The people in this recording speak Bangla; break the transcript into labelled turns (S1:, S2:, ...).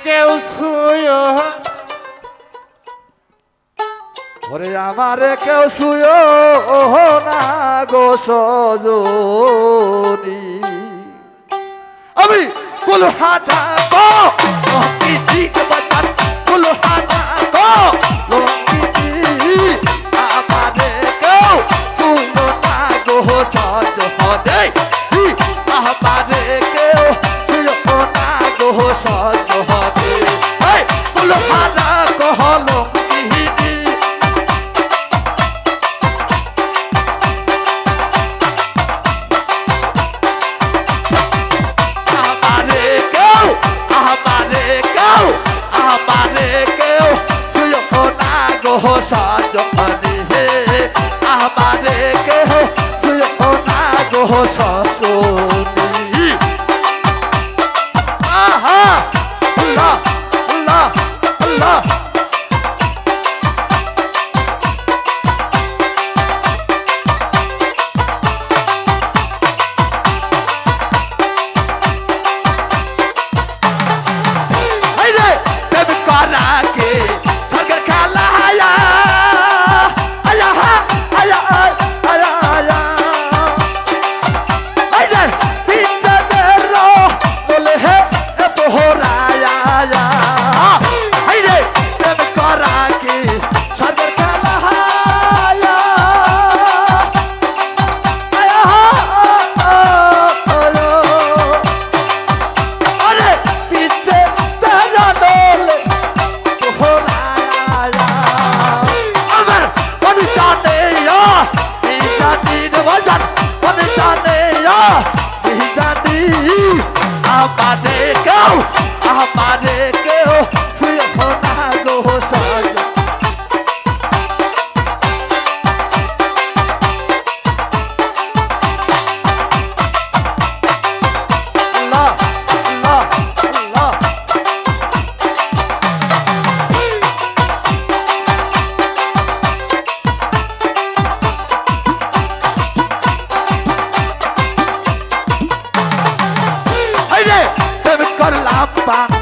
S1: কেউ ছুঁয় ওরে আমারে কেউ ছুঁয় না গো সজনী আমি কুলহানা গো লঙ্গিটি বাজার কুলহানা গো লঙ্গিটি আমারে কেউ ছুঁয় না গো সজনী আমারে কেউ ছুঁয় না গো সজনী কুলহানা গো লঙ্গিটি সাজনি হে আমারে কেহ ছুঁয় না গো সজনী আহা আল্লাহ আল্লাহ আল্লাহ হাইরে প্রেম করাকে স্বর্গের খেলা আমারে কেউ ছুঁয় না গো সজনী আল্লাহ আল্লাহ আল্লাহ করলাম